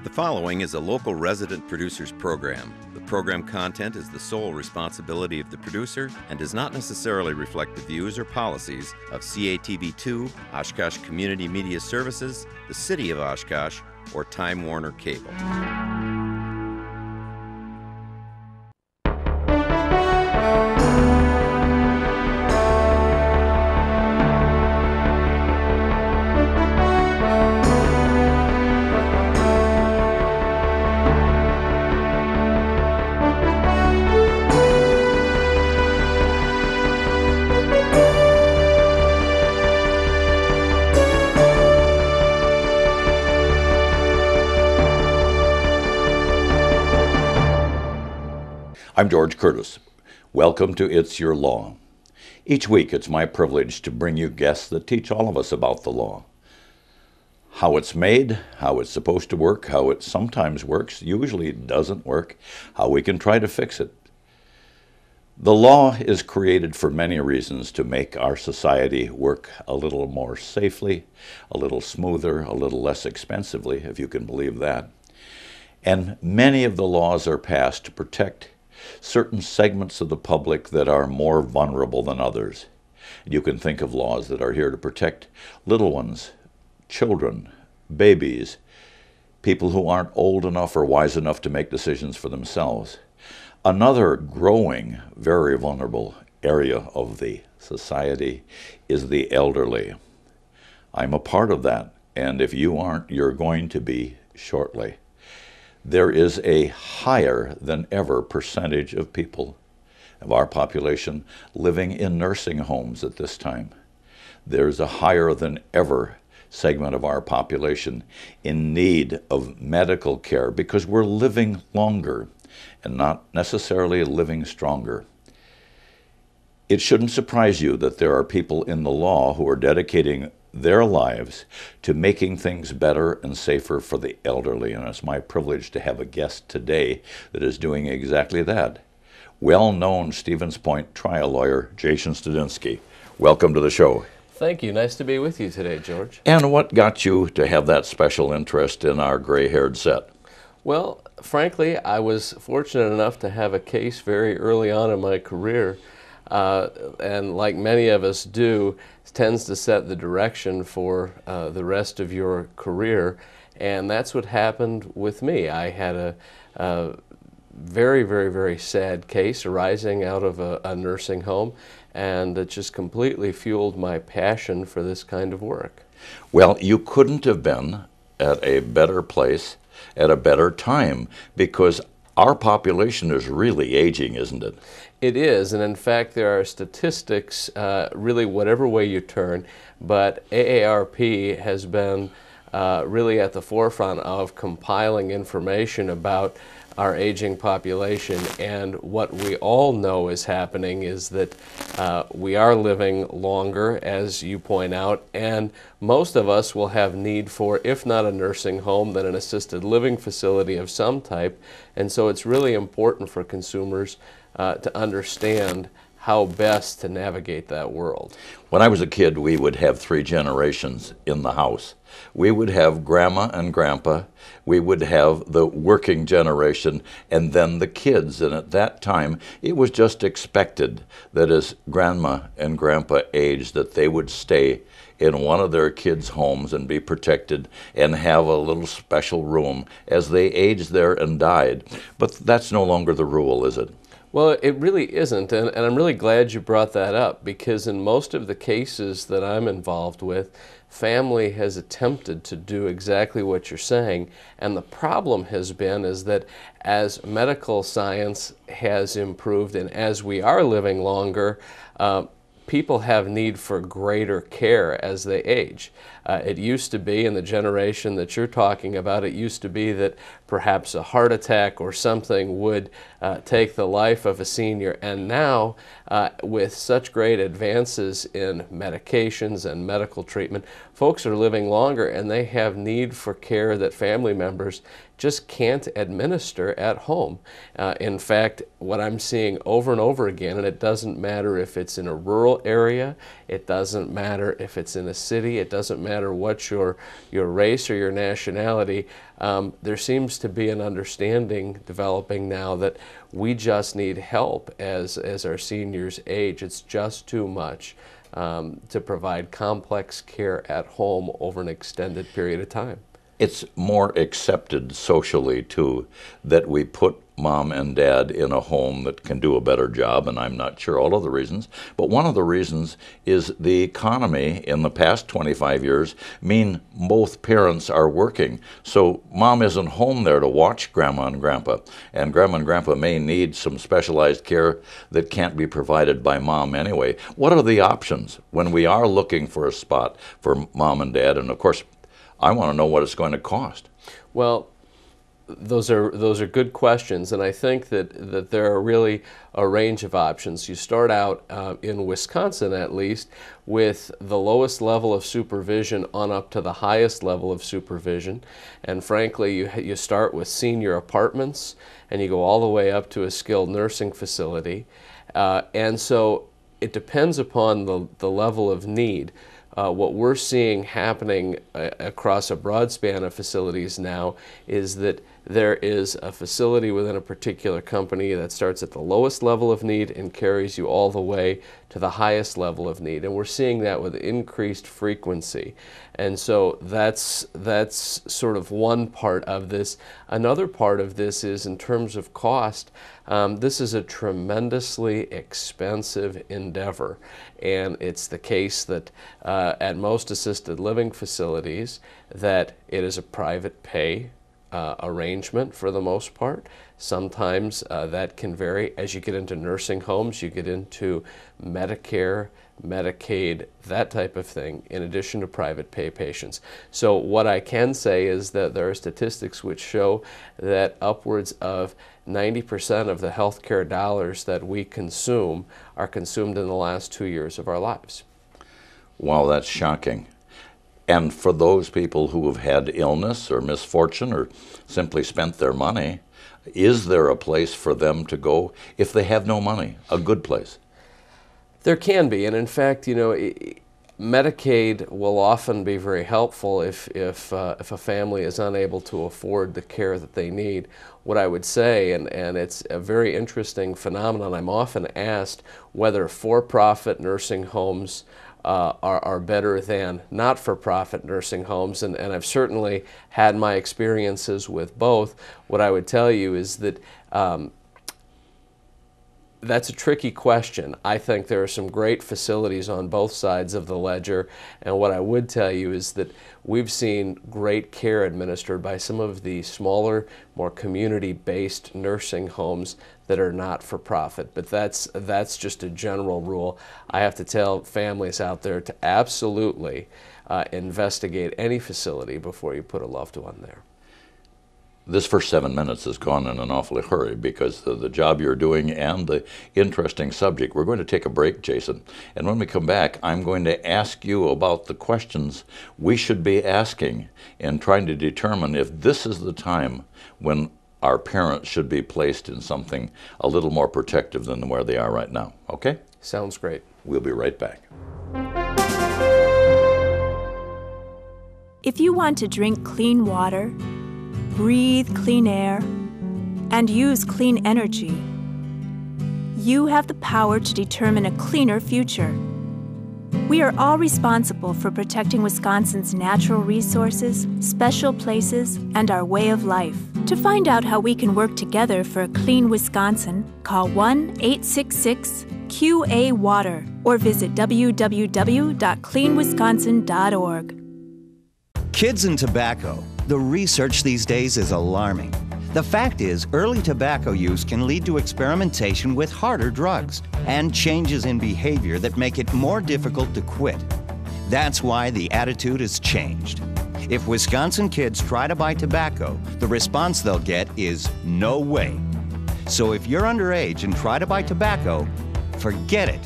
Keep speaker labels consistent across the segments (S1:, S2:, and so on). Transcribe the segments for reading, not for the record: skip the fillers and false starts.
S1: The following is a local resident producer's program. The program content is the sole responsibility of the producer and does not necessarily reflect the views or policies of CATV2, Oshkosh Community Media Services, the City of Oshkosh, or Time Warner Cable.
S2: I'm George Curtis. Welcome to It's Your Law. Each week it's my privilege to bring you guests that teach all of us about the law. How it's made, how it's supposed to work, how it sometimes works, usually doesn't work, how we can try to fix it. The law is created for many reasons to make our society work a little more safely, a little smoother, a little less expensively, if you can believe that. And many of the laws are passed to protect certain segments of the public that are more vulnerable than others. You can think of laws that are here to protect little ones, children, babies, people who aren't old enough or wise enough to make decisions for themselves. Another growing, very vulnerable area of the society is the elderly. I'm a part of that, and if you aren't, you're going to be shortly. There is a higher than ever percentage of people of our population living in nursing homes at this time. There's a higher than ever segment of our population in need of medical care because we're living longer and not necessarily living stronger. It shouldn't surprise you that there are people in the law who are dedicating their lives to making things better and safer for the elderly. And it's my privilege to have a guest today that is doing exactly that. Well-known Stevens Point trial lawyer, Jason Studinski. Welcome to the show.
S3: Thank you. Nice to be with you today, George.
S2: And what got you to have that special interest in our gray-haired set?
S3: Well, frankly, I was fortunate enough to have a case very early on in my career, and like many of us do, tends to set the direction for the rest of your career, and that's what happened with me. I had a very, very, very sad case arising out of a nursing home, and it just completely fueled my passion for this kind of work.
S2: Well, you couldn't have been at a better place at a better time, because our population is really aging, isn't it?
S3: It is, and in fact there are statistics, really whatever way you turn, but AARP has been really at the forefront of compiling information about our aging population, and what we all know is happening is that we are living longer, as you point out, and most of us will have need for, if not a nursing home, then an assisted living facility of some type, and so it's really important for consumers to understand how best to navigate that world.
S2: When I was a kid, we would have three generations in the house. We would have grandma and grandpa, we would have the working generation, and then the kids. And at that time, it was just expected that as grandma and grandpa aged, that they would stay in one of their kids' homes and be protected and have a little special room as they aged there and died. But that's no longer the rule, is it?
S3: Well, it really isn't, and I'm really glad you brought that up, because in most of the cases that I'm involved with, family has attempted to do exactly what you're saying, and the problem has been is that as medical science has improved and as we are living longer, people have need for greater care as they age. It used to be, in the generation that you're talking about, it used to be that perhaps a heart attack or something would take the life of a senior, and now with such great advances in medications and medical treatment, folks are living longer and they have need for care that family members just can't administer at home. In fact, what I'm seeing over and over again, and it doesn't matter if it's in a rural area, it doesn't matter if it's in a city, it doesn't matter what your race or your nationality, there seems to be an understanding developing now that we just need help as our seniors age. It's just too much to provide complex care at home over an extended period of time.
S2: It's more accepted socially, too, that we put mom and dad in a home that can do a better job, and I'm not sure all of the reasons, but one of the reasons is the economy in the past 25 years mean both parents are working. So mom isn't home there to watch grandma and grandpa may need some specialized care that can't be provided by mom anyway. What are the options when we are looking for a spot for mom and dad? And of course, I want to know what it's going to cost.
S3: Well, those are good questions, and I think that there are really a range of options. You start out in Wisconsin, at least, with the lowest level of supervision on up to the highest level of supervision. And frankly, you start with senior apartments, and you go all the way up to a skilled nursing facility. And so it depends upon the level of need. What we're seeing happening across a broad span of facilities now is that there is a facility within a particular company that starts at the lowest level of need and carries you all the way to the highest level of need. And we're seeing that with increased frequency. And so that's sort of one part of this. Another part of this is in terms of cost. This is a tremendously expensive endeavor. And it's the case that at most assisted living facilities that it is a private pay arrangement for the most part. Sometimes that can vary. As you get into nursing homes, you get into Medicare, Medicaid, that type of thing, in addition to private pay patients. So what I can say is that there are statistics which show that upwards of 90% of the healthcare dollars that we consume are consumed in the last 2 years of our lives.
S2: Wow, that's shocking. And for those people who have had illness or misfortune or simply spent their money, is there a place for them to go if they have no money, a good place?
S3: There can be, and in fact, you know, Medicaid will often be very helpful if a family is unable to afford the care that they need. What I would say, and it's a very interesting phenomenon, I'm often asked whether for-profit nursing homes are better than not-for-profit nursing homes, and I've certainly had my experiences with both. What I would tell you is that that's a tricky question. I think there are some great facilities on both sides of the ledger, and what I would tell you is that we've seen great care administered by some of the smaller, more community-based nursing homes that are not for profit. But that's just a general rule. I have to tell families out there to absolutely investigate any facility before you put a loved one there.
S2: This first 7 minutes has gone in an awfully hurry because of the job you're doing and the interesting subject. We're going to take a break, Jason, and when we come back, I'm going to ask you about the questions we should be asking in trying to determine if this is the time when our parents should be placed in something a little more protective than where they are right now. Okay?
S3: Sounds great.
S2: We'll be right back.
S4: If you want to drink clean water, breathe clean air, and use clean energy, you have the power to determine a cleaner future. We are all responsible for protecting Wisconsin's natural resources, special places, and our way of life. To find out how we can work together for a clean Wisconsin, call 1-866-QA-WATER or visit www.cleanwisconsin.org.
S5: Kids and tobacco. The research these days is alarming. The fact is, early tobacco use can lead to experimentation with harder drugs and changes in behavior that make it more difficult to quit. That's why the attitude has changed. If Wisconsin kids try to buy tobacco, the response they'll get is no way. So if you're underage and try to buy tobacco, forget it.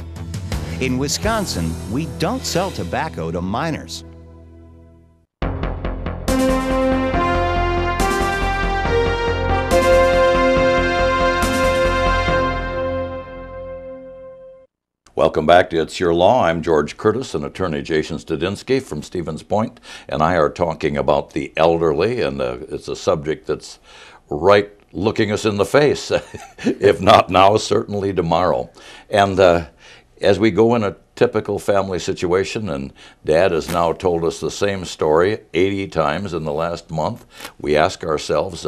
S5: In Wisconsin, we don't sell tobacco to minors.
S2: Welcome back to It's Your Law. I'm George Curtis and attorney Jason Studinski from Stevens Point, and I are talking about the elderly, and it's a subject that's right looking us in the face, if not now, certainly tomorrow. And as we go in a typical family situation, and Dad has now told us the same story 80 times in the last month, we ask ourselves,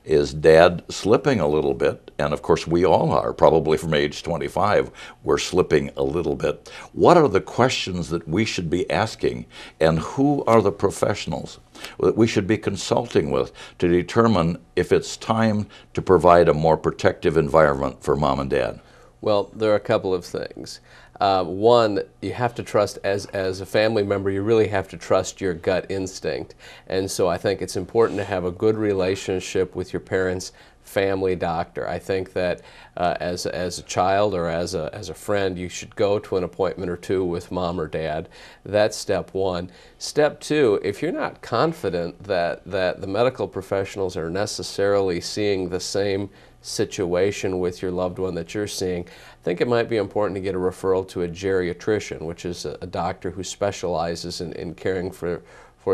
S2: is Dad slipping a little bit? And of course we all are, probably from age 25, we're slipping a little bit. What are the questions that we should be asking, and who are the professionals that we should be consulting with to determine if it's time to provide a more protective environment for Mom and Dad?
S3: Well, there are a couple of things. One, you have to trust, as a family member, you really have to trust your gut instinct. And so I think it's important to have a good relationship with your parents' family doctor. I think that as a child or as a friend, you should go to an appointment or two with Mom or Dad. That's step one. Step two, if you're not confident that the medical professionals are necessarily seeing the same situation with your loved one that you're seeing, I think it might be important to get a referral to a geriatrician, which is a doctor who specializes in caring for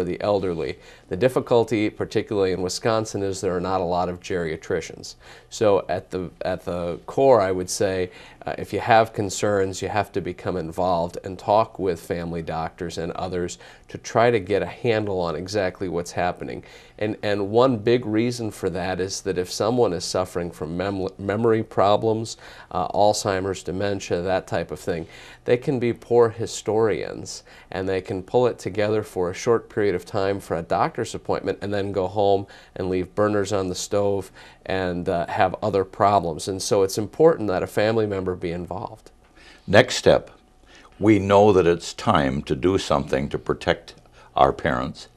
S3: the elderly. The difficulty, particularly in Wisconsin, is there are not a lot of geriatricians. So at the core, I would say, if you have concerns, you have to become involved and talk with family doctors and others to try to get a handle on exactly what's happening. And one big reason for that is that if someone is suffering from memory problems, Alzheimer's, dementia, that type of thing, they can be poor historians, and they can pull it together for a short period of time for a doctor's appointment and then go home and leave burners on the stove and have other problems. And so it's important that a family member be involved.
S2: Next step, we know that it's time to do something to protect our parents,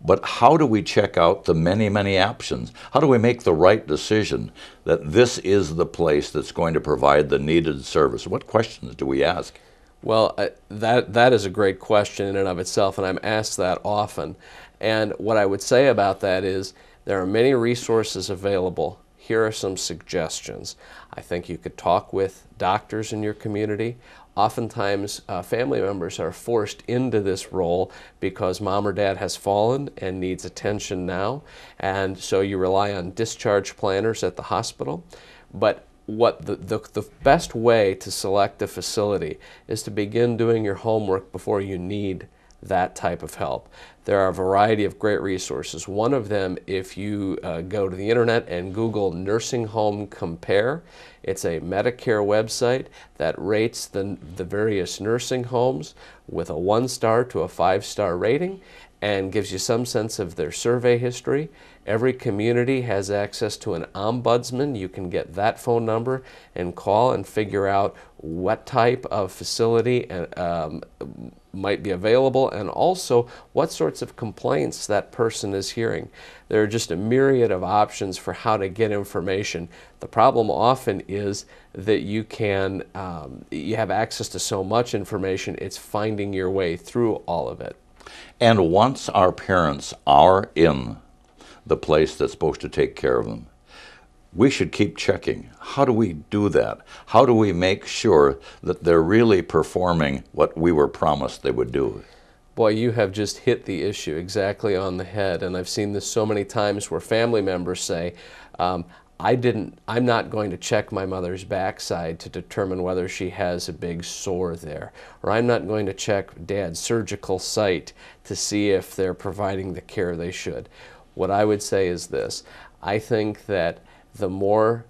S2: but how do we check out the many, many options? How do we make the right decision that this is the place that's going to provide the needed service? What questions do we ask?
S3: Well, that is a great question in and of itself, and I'm asked that often. And what I would say about that is there are many resources available. Here are some suggestions. I think you could talk with doctors in your community. Oftentimes, family members are forced into this role because Mom or Dad has fallen and needs attention now, and so you rely on discharge planners at the hospital. But what the best way to select a facility is to begin doing your homework before you need that type of help. There are a variety of great resources. One of them, if you go to the internet and Google Nursing Home Compare, it's a Medicare website that rates the various nursing homes with a 1-star to a 5-star rating and gives you some sense of their survey history. Every community has access to an ombudsman. You can get that phone number and call and figure out what type of facility might be available, and also what sorts of complaints that person is hearing. There are just a myriad of options for how to get information. The problem often is that you have access to so much information, it's finding your way through all of it.
S2: And once our parents are in the place that's supposed to take care of them, we should keep checking. How do we do that? How do we make sure that they're really performing what we were promised they would do?
S3: Boy, you have just hit the issue exactly on the head, and I've seen this so many times where family members say, I'm not going to check my mother's backside to determine whether she has a big sore there, or I'm not going to check Dad's surgical site to see if they're providing the care they should. What I would say is this: I think that the more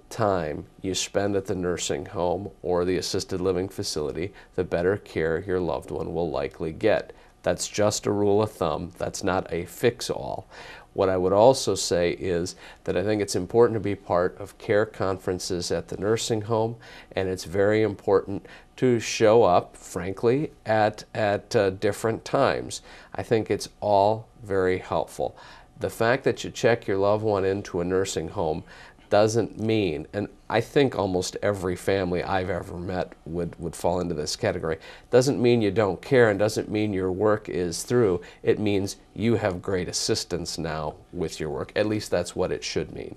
S3: time you spend at the nursing home or the assisted living facility, the better care your loved one will likely get. That's just a rule of thumb. That's not a fix-all. What I would also say is that I think it's important to be part of care conferences at the nursing home, and it's very important to show up, frankly, at different times. I think it's all very helpful. The fact that you check your loved one into a nursing home doesn't mean, and I think almost every family I've ever met would fall into this category, doesn't mean you don't care and doesn't mean your work is through. It means you have great assistance now with your work. At least that's what it should mean.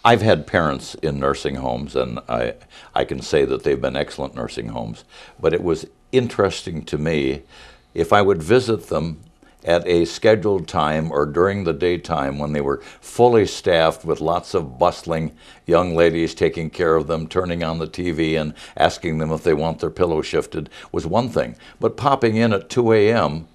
S2: I've had parents in nursing homes, and I can say that they've been excellent nursing homes, but it was interesting to me if I would visit them at a scheduled time or during the daytime when they were fully staffed with lots of bustling young ladies taking care of them, turning on the TV and asking them if they want their pillow shifted was one thing. But popping in at 2 a.m.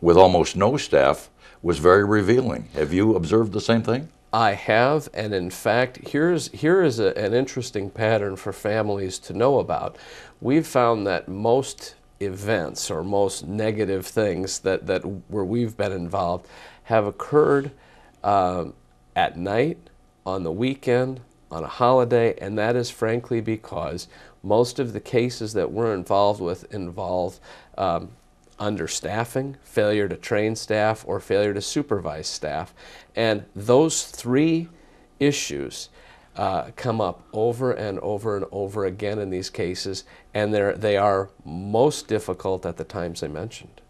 S2: with almost no staff was very revealing. Have you observed the same thing?
S3: I have, and in fact, here is an interesting pattern for families to know about. We've found that most events or most negative things that where we've been involved have occurred at night, on the weekend, on a holiday, and that is frankly because most of the cases that we're involved with involve understaffing, failure to train staff, or failure to supervise staff. And those three issues come up over and over and over again in these cases, and they are most difficult at the times I mentioned.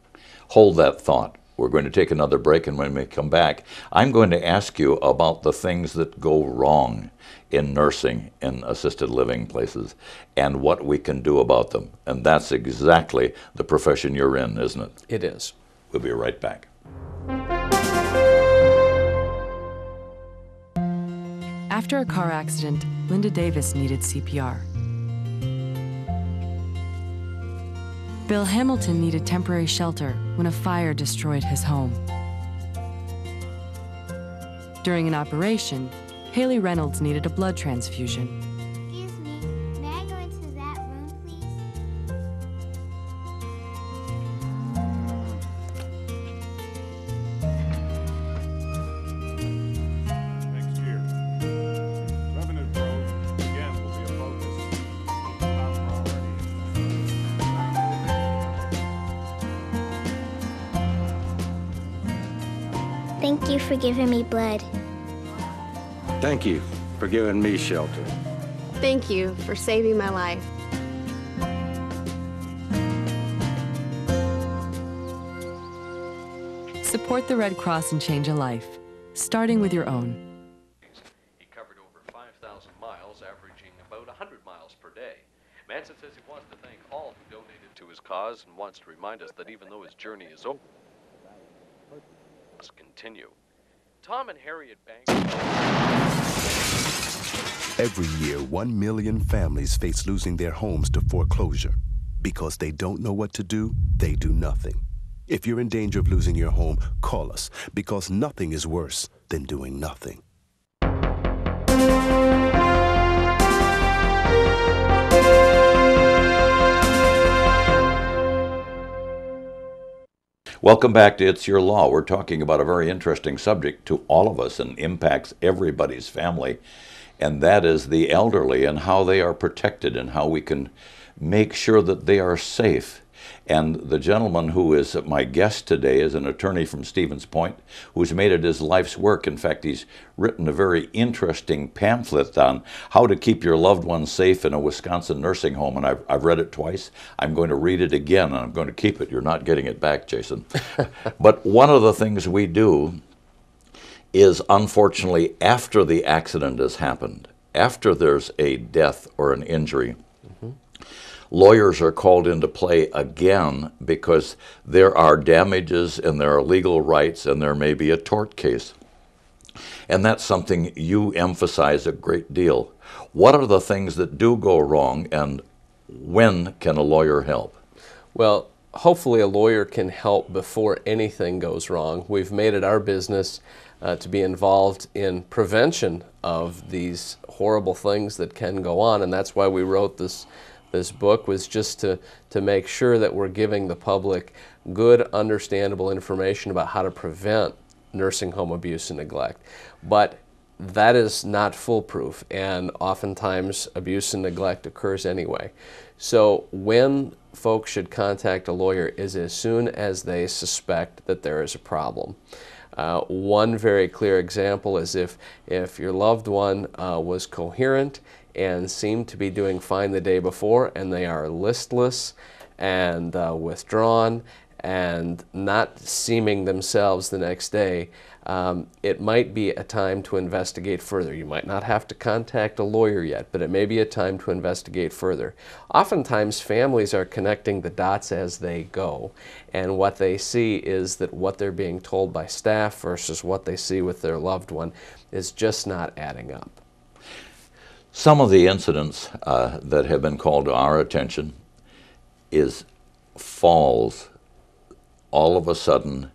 S2: Hold that thought. We're going to take another break, and when we come back, I'm going to ask you about the things that go wrong in nursing in assisted living places and what we can do about them. And that's exactly the profession you're in, isn't it?
S3: It is.
S2: We'll be right back.
S6: After a car accident, Linda Davis needed CPR. Bill Hamilton needed temporary shelter when a fire destroyed his home. During an operation, Haley Reynolds needed a blood transfusion.
S7: Excuse me, may I go into that room, please?
S8: Next year, revenue growth again will be a focus. Top priority.
S7: Thank you for giving me blood.
S9: Thank you for giving me shelter.
S10: Thank you for saving my life.
S6: Support the Red Cross and change a life, starting with your own.
S3: He covered over 5,000 miles, averaging about 100 miles per day. Manson says he wants to thank all who donated to his cause and wants to remind us that even though his journey is over, it must continue. Tom and Harriet Banks.
S11: Every year, 1 million families face losing their homes to foreclosure. Because they don't know what to do, they do nothing. If you're in danger of losing your home, call us, because nothing is worse than doing nothing.
S2: Welcome back to It's Your Law. We're talking about a very interesting subject to all of us and impacts everybody's family, and that is the elderly and how they are protected and how we can make sure that they are safe. And the gentleman who is my guest today is an attorney from Stevens Point who's made it his life's work. In fact, he's written a very interesting pamphlet on how to keep your loved ones safe in a Wisconsin nursing home, and I've read it twice. I'm going to read it again, and I'm going to keep it. You're not getting it back, Jason. But one of the things we do is, unfortunately, after the accident has happened, after there's a death or an injury, lawyers are called into play again because there are damages and there are legal rights and there may be a tort case. And that's something you emphasize a great deal. What are the things that do go wrong, and when can a lawyer help?
S3: Well, hopefully a lawyer can help before anything goes wrong. We've made it our business to be involved in prevention of these horrible things that can go on, and that's why we wrote this book, was just to make sure that we're giving the public good, understandable information about how to prevent nursing home abuse and neglect. But that is not foolproof, and oftentimes abuse and neglect occurs anyway. So when folks should contact a lawyer is as soon as they suspect that there is a problem. One very clear example is if your loved one was coherent and seemed to be doing fine the day before, and they are listless and withdrawn and not seeming themselves the next day, it might be a time to investigate further. You might not have to contact a lawyer yet, but it may be a time to investigate further. Oftentimes, families are connecting the dots as they go, and what they see is that what they're being told by staff versus what they see with their loved one is just not adding up.
S2: Some of the incidents that have been called to our attention is falls. All of a sudden,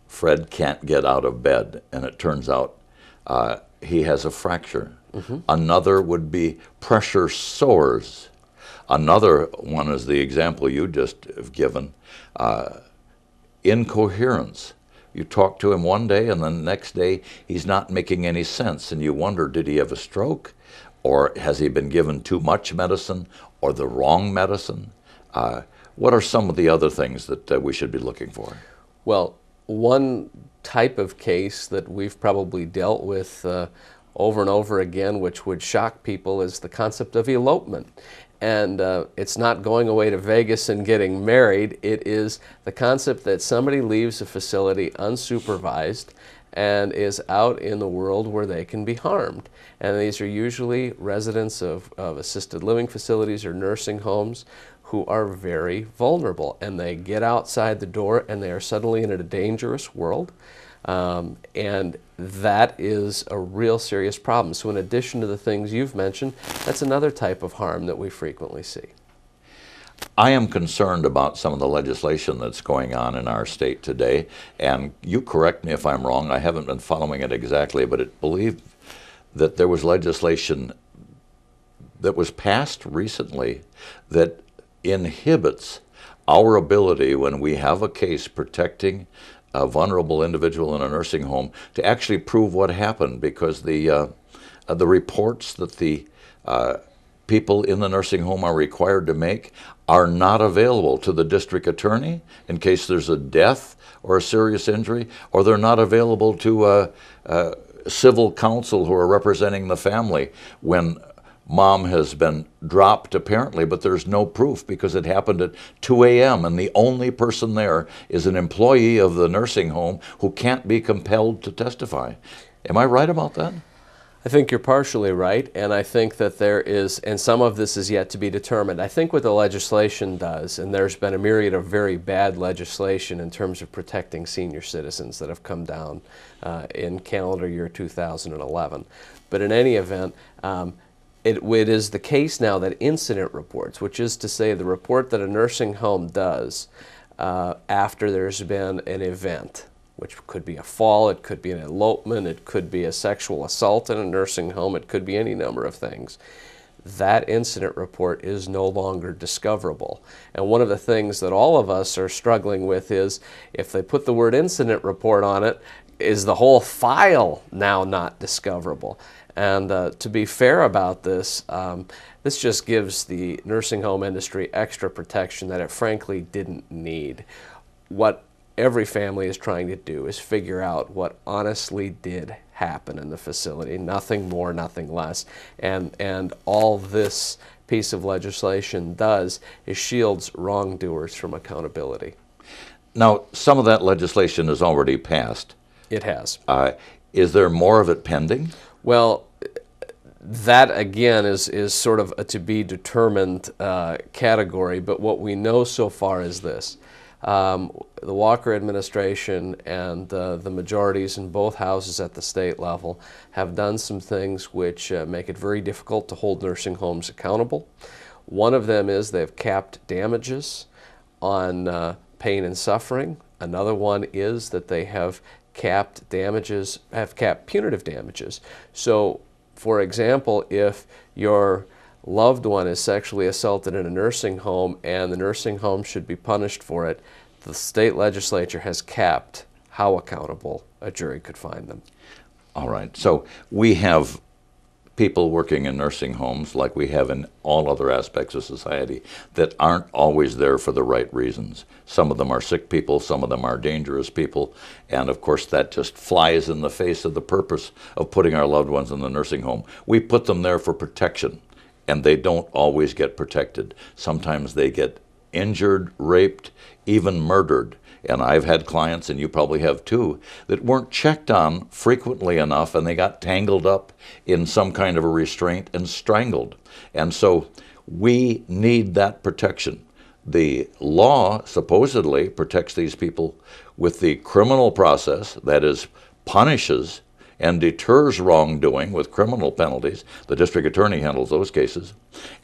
S2: Fred can't get out of bed, and it turns out he has a fracture. Another would be pressure sores. Another one is the example you just have given, incoherence. You talk to him one day, and then the next day he's not making any sense, and you wonder, did he have a stroke? Or has he been given too much medicine or the wrong medicine? What are some of the other things that we should be looking for?
S3: Well, one type of case that we've probably dealt with over and over again, which would shock people, is the concept of elopement. And it's not going away to Vegas and getting married. It is the concept that somebody leaves a facility unsupervised and is out in the world where they can be harmed. And these are usually residents of assisted living facilities or nursing homes who are very vulnerable, and they get outside the door and they are suddenly in a dangerous world, and that is a real serious problem. So in addition to the things you've mentioned, that's another type of harm that we frequently see.
S2: I am concerned about some of the legislation that's going on in our state today, and you correct me if I'm wrong. I haven't been following it exactly, but it believed that there was legislation that was passed recently that inhibits our ability, when we have a case protecting a vulnerable individual in a nursing home, to actually prove what happened, because the reports that the people in the nursing home are required to make are not available to the district attorney in case there's a death or a serious injury, or they're not available to civil counsel who are representing the family when mom has been dropped apparently, but there's no proof because it happened at 2 a.m. and the only person there is an employee of the nursing home who can't be compelled to testify. Am I right about that?
S3: I think you're partially right, and I think that there is, and some of this is yet to be determined. I think what the legislation does, and there's been a myriad of very bad legislation in terms of protecting senior citizens that have come down in calendar year 2011. But in any event, it is the case now that incident reports, which is to say the report that a nursing home does after there's been an event, which could be a fall, it could be an elopement, it could be a sexual assault in a nursing home, it could be any number of things. That incident report is no longer discoverable. And one of the things that all of us are struggling with is, if they put the word incident report on it, is the whole file now not discoverable? And to be fair about this, this just gives the nursing home industry extra protection that it frankly didn't need. What every family is trying to do is figure out what honestly did happen in the facility, nothing more, nothing less. And all this piece of legislation does is shields wrongdoers from accountability.
S2: Now, some of that legislation is already passed.
S3: It has.
S2: Is there more of it pending?
S3: Well, that again is sort of a to be determined category, but what we know so far is this. The Walker administration and the majorities in both houses at the state level have done some things which make it very difficult to hold nursing homes accountable. One of them is they've capped damages on pain and suffering. Another one is that they have capped damages, have capped punitive damages. So, for example, if your loved one is sexually assaulted in a nursing home and the nursing home should be punished for it, the state legislature has capped how accountable a jury could find them.
S2: All right. So we have people working in nursing homes, like we have in all other aspects of society, that aren't always there for the right reasons. Some of them are sick people, some of them are dangerous people, and of course that just flies in the face of the purpose of putting our loved ones in the nursing home. We put them there for protection, and they don't always get protected. Sometimes they get injured, raped, even murdered And I've had clients, and you probably have too, that weren't checked on frequently enough, and they got tangled up in some kind of a restraint and strangled. And so we need that protection. The law supposedly protects these people with the criminal process, that is, punishes and deters wrongdoing with criminal penalties. The district attorney handles those cases.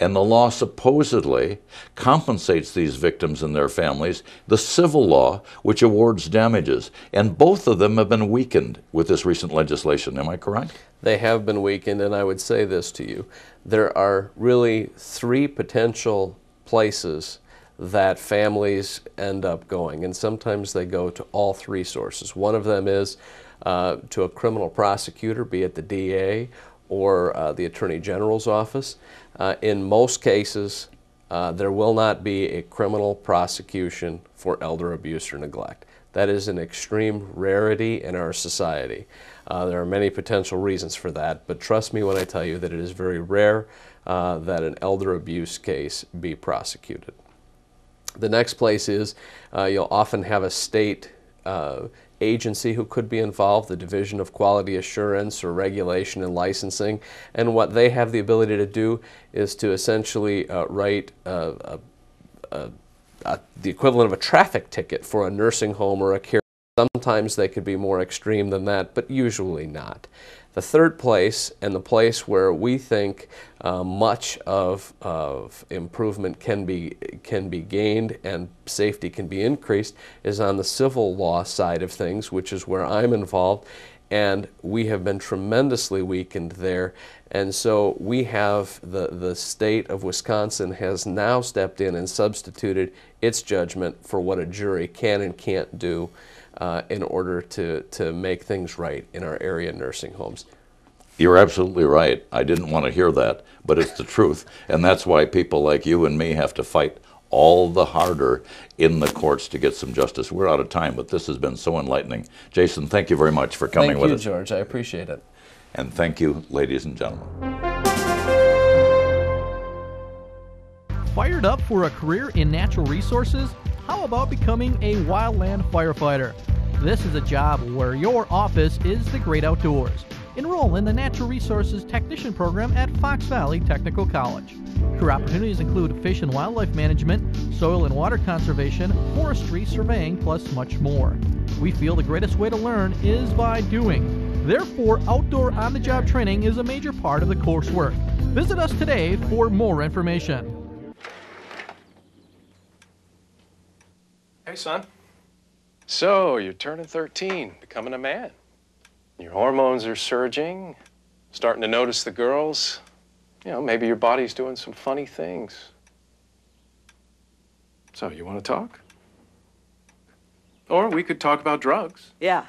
S2: And the law supposedly compensates these victims and their families, the civil law, which awards damages. And both of them have been weakened with this recent legislation. Am I correct?
S3: They have been weakened, and I would say this to you. There are really three potential places that families end up going, and sometimes they go to all three sources. One of them is to a criminal prosecutor, be it the DA or the Attorney General's office. In most cases, there will not be a criminal prosecution for elder abuse or neglect. That is an extreme rarity in our society. There are many potential reasons for that, but trust me when I tell you that it is very rare that an elder abuse case be prosecuted. The next place is you'll often have a state agency who could be involved, the Division of Quality Assurance or Regulation and Licensing, and what they have the ability to do is to essentially write the equivalent of a traffic ticket for a nursing home or a care. Sometimes they could be more extreme than that, but usually not. The third place, and the place where we think much of improvement can be gained and safety can be increased, is on the civil law side of things, which is where I'm involved, and we have been tremendously weakened there. And so we have the state of Wisconsin has now stepped in and substituted its judgment for what a jury can and can't do in order to make things right in our area nursing homes.
S2: You're absolutely right. I didn't want to hear that, but it's the truth. And that's why people like you and me have to fight all the harder in the courts to get some justice. We're out of time, but this has been so enlightening. Jason, thank you very much for coming with us.
S3: Thank you, George. I appreciate it.
S2: And thank you, ladies and gentlemen.
S12: Fired up for a career in natural resources? How about becoming a wildland firefighter? This is a job where your office is the great outdoors. Enroll in the Natural Resources Technician program at Fox Valley Technical College. Career opportunities include fish and wildlife management, soil and water conservation, forestry, surveying, plus much more. We feel the greatest way to learn is by doing. Therefore, outdoor on-the-job training is a major part of the coursework. Visit us today for more information.
S13: Hey, son. So, you're turning 13, becoming a man. Your hormones are surging, starting to notice the girls. You know, maybe your body's doing some funny things. So, you want to talk? Or we could talk about drugs.
S14: Yeah,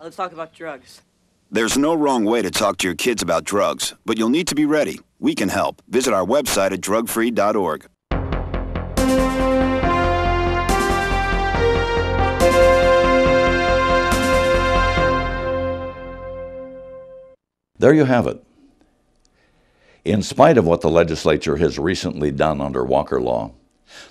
S14: let's talk about drugs.
S15: There's no wrong way to talk to your kids about drugs, but you'll need to be ready. We can help. Visit our website at drugfree.org.
S2: There you have it. In spite of what the legislature has recently done under Walker Law,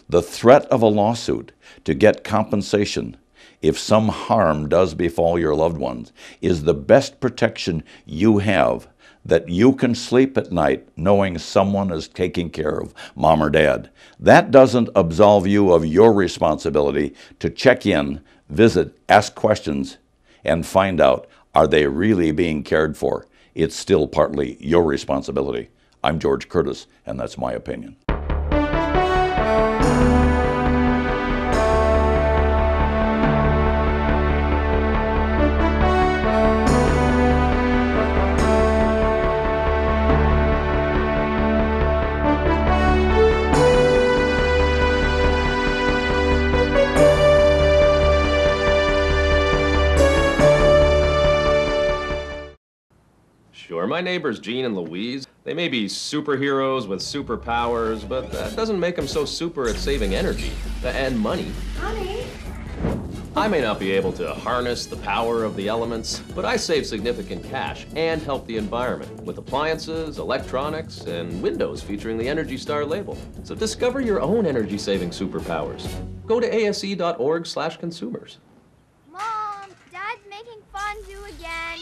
S2: the threat of a lawsuit to get compensation if some harm does befall your loved ones is the best protection you have, that you can sleep at night knowing someone is taking care of mom or dad. That doesn't absolve you of your responsibility to check in, visit, ask questions, and find out, are they really being cared for? It's still partly your responsibility. I'm George Curtis, and that's my opinion.
S16: Sure, my neighbors Jean and Louise, they may be superheroes with superpowers, but that doesn't make them so super at saving energy and money.
S17: Honey?
S16: I may not be able to harness the power of the elements, but I save significant cash and help the environment with appliances, electronics, and windows featuring the Energy Star label. So discover your own energy-saving superpowers. Go to ase.org/consumers.
S7: Mom, Dad's making fondue again.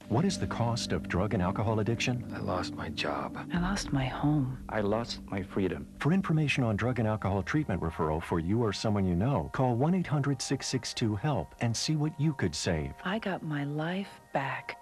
S17: What is the cost of drug and alcohol addiction?
S9: I lost my job.
S18: I lost my home.
S9: I lost my freedom.
S17: For information on drug and alcohol treatment referral for you or someone you know, call 1-800-662-HELP and see what you could save.
S18: I got my life back.